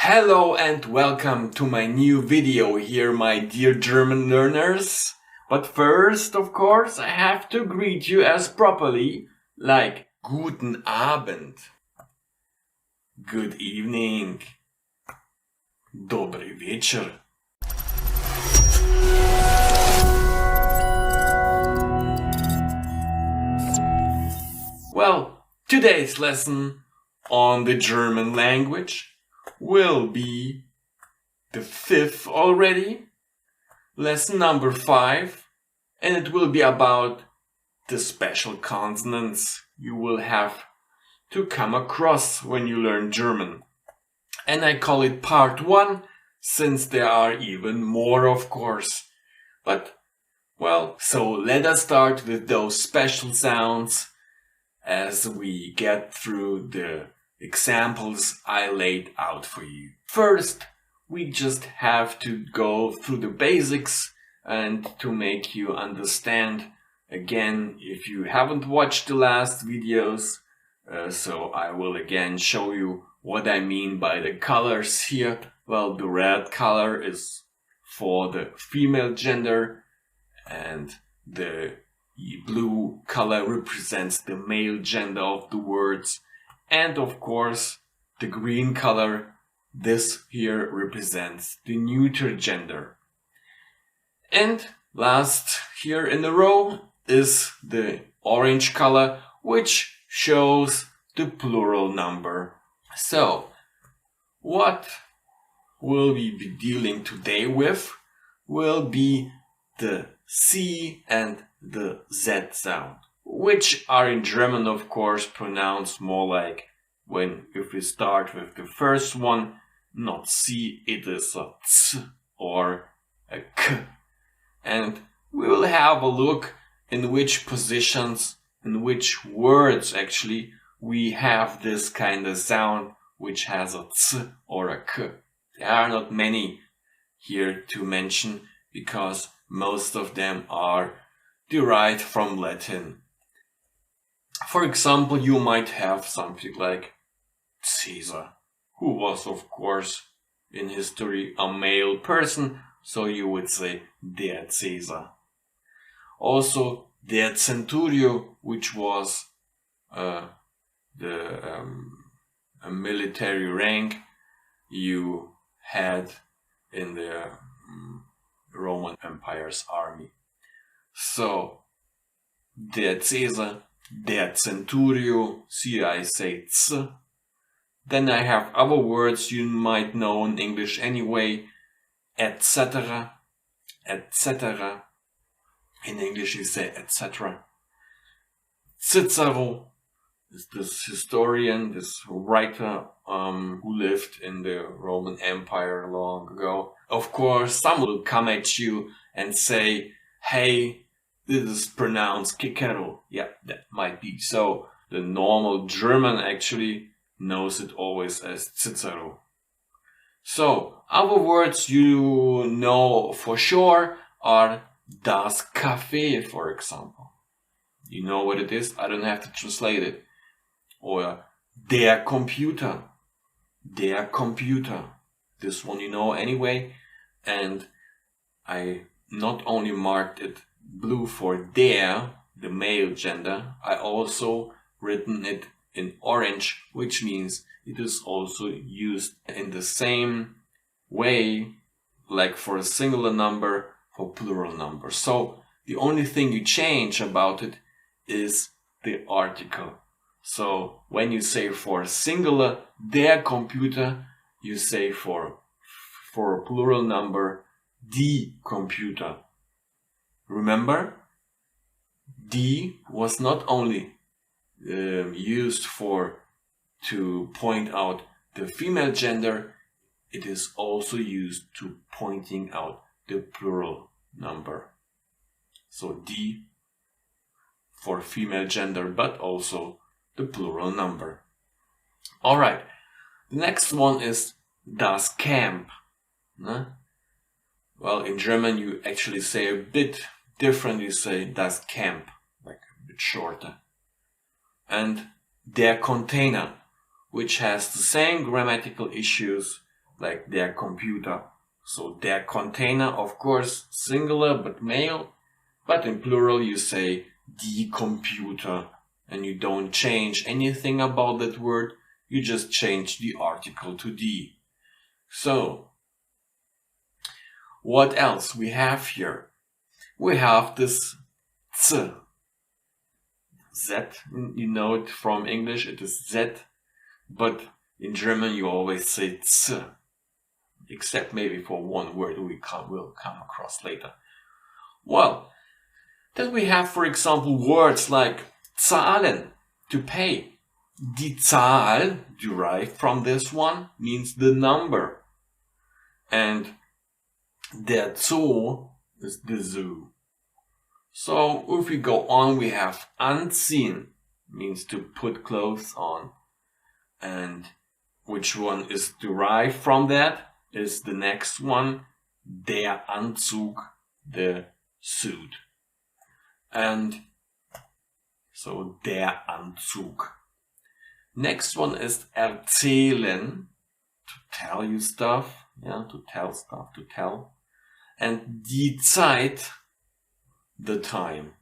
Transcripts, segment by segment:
Hello and welcome to my new video here, my dear German learners. But first, of course, I have to greet you as properly, like Guten Abend, good evening, Dobry wieczór. Well, today's lesson on the German language will be the 5th already, lesson number 5, and it will be about the special consonants you will have to come across when you learn German. And I call it part 1, since there are even more, of course. But, well, so let us start with those special sounds as we get through the examples I laid out for you. First, we just have to go through the basics and to make you understand again if you haven't watched the last videos. So I will again show you what I mean by the colors here. Well, the red color is for the female gender and the blue color represents the male gender of the words. And of course, the green color, this here represents the neuter gender. And last here in the row is the orange color, which shows the plural number. So, what will we be dealing today with will be the C and the Z sound, which are in German, of course, pronounced more like if we start with the first one, not C, it is a C or a K. And we will have a look in which positions, in which words actually, we have this kind of sound which has a C or a K. There are not many here to mention because most of them are derived from Latin. For example, you might have something like Caesar, who was of course in history a male person, so you would say der Caesar. Also der Centurio, which was a military rank you had in the Roman Empire's army. So, der Caesar, der Centurio, see I say ц. Then I have other words you might know in English anyway, etc., etc. In English you say etc. Cicero is this historian, this writer who lived in the Roman Empire long ago. Of course, some will come at you and say, hey, this is pronounced Cicero. Yeah, that might be so. The normal German actually knows it always as Cicero. So, other words you know for sure are das Café, for example. You know what it is? I don't have to translate it. Or der Computer. Der Computer. This one you know anyway. And I not only marked it blue for der, the male gender, I also written it in orange, which means it is also used in the same way like for a singular number for plural number. So the only thing you change about it is the article. So when you say for a singular der Computer, you say for a plural number die Computer. Remember, die was not only used to point out the female gender, it is also used to pointing out the plural number. So die for female gender, but also the plural number. Alright, the next one is das Camp. Well, in German you actually say a bit different, you say das Camp, like a bit shorter. And der Container, which has the same grammatical issues like der Computer. So der Container, of course, singular but male, but in plural you say die Computer, and you don't change anything about that word, you just change the article to die. So, what else we have here? We have this z. Z, you know it from English, it is Z, but in German you always say z, except maybe for one word we'll come across later. Well, then we have, for example, words like zahlen, to pay. Die Zahl, derived from this one, means the number. And der Zoo is the zoo. So if we go on, we have anziehen, means to put clothes on. And which one is derived from that is the next one, der Anzug, the suit. And so der Anzug. Next one is erzählen, to tell you stuff, yeah, to tell stuff, to tell. And die Zeit, the time.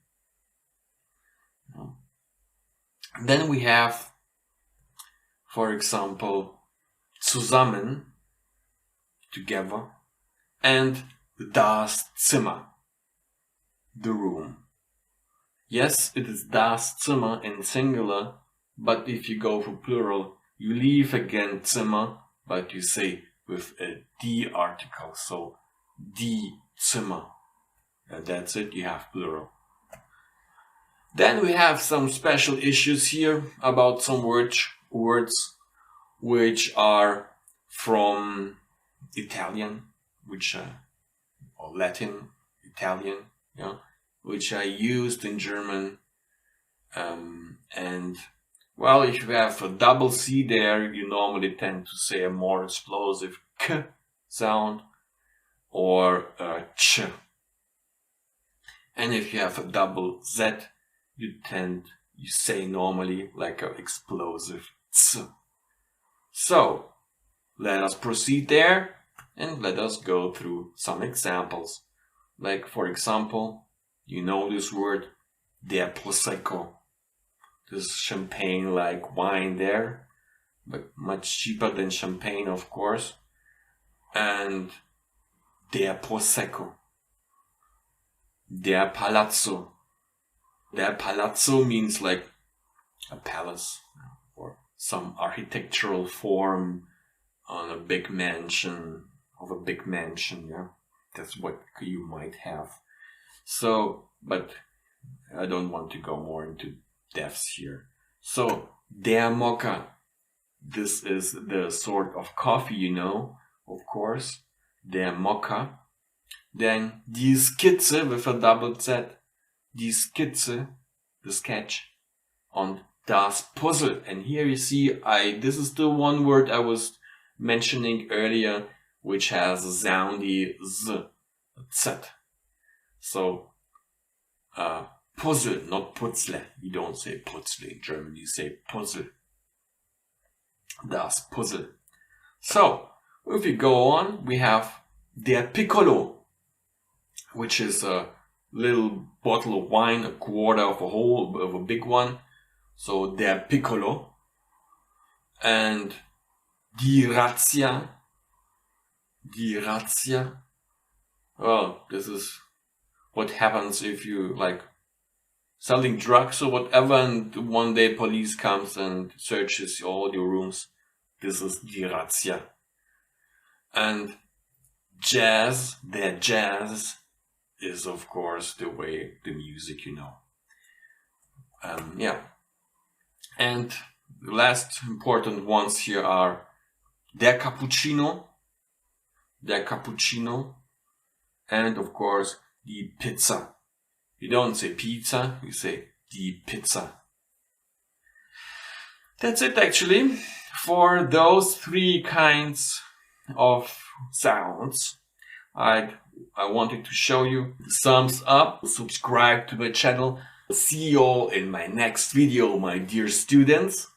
Then we have, for example, zusammen, together, and das Zimmer, the room. Yes, it is das Zimmer in singular, but if you go for plural, you leave again Zimmer, but you say with a die article, so die Zimmer. And that's it, you have plural. Then we have some special issues here about some words which are from Italian, or Latin, Italian, yeah, which are used in German. And well, if you have a double C there, you normally tend to say a more explosive K sound or a ch. And if you have a double Z, you say normally like an explosive ts. So, let us proceed there and let us go through some examples. Like, for example, you know this word, der Prosecco. This champagne like wine there, but much cheaper than champagne, of course. And der Prosecco. Der Palazzo. Der Palazzo means like a palace or some architectural form on a big mansion, yeah. That's what you might have. So, but I don't want to go more into depths here. So, der Mokka. This is the sort of coffee, you know, of course. Der Mokka. Then die Skizze with a double Z. Die Skizze, the sketch. Und das Puzzle. And here you see, this is the one word I was mentioning earlier, which has a soundy Z, Z. So, Puzzle, not Putzle. You don't say Putzle in German, you say Puzzle. Das Puzzle. So, if we go on, we have der Piccolo, which is a little bottle of wine, a quarter of a big one. So, der Piccolo. And die Razzia. Die Razzia. Well, this is what happens if you like selling drugs or whatever, and one day police comes and searches all your rooms. This is die Razzia. And jazz, der Jazz, is of course the music, you know. Yeah. And the last important ones here are der Cappuccino, and of course die Pizza. You don't say pizza, you say die Pizza. That's it actually for those three kinds of sounds. I wanted to show you. Thumbs up, subscribe to my channel. See you all in my next video, my dear students.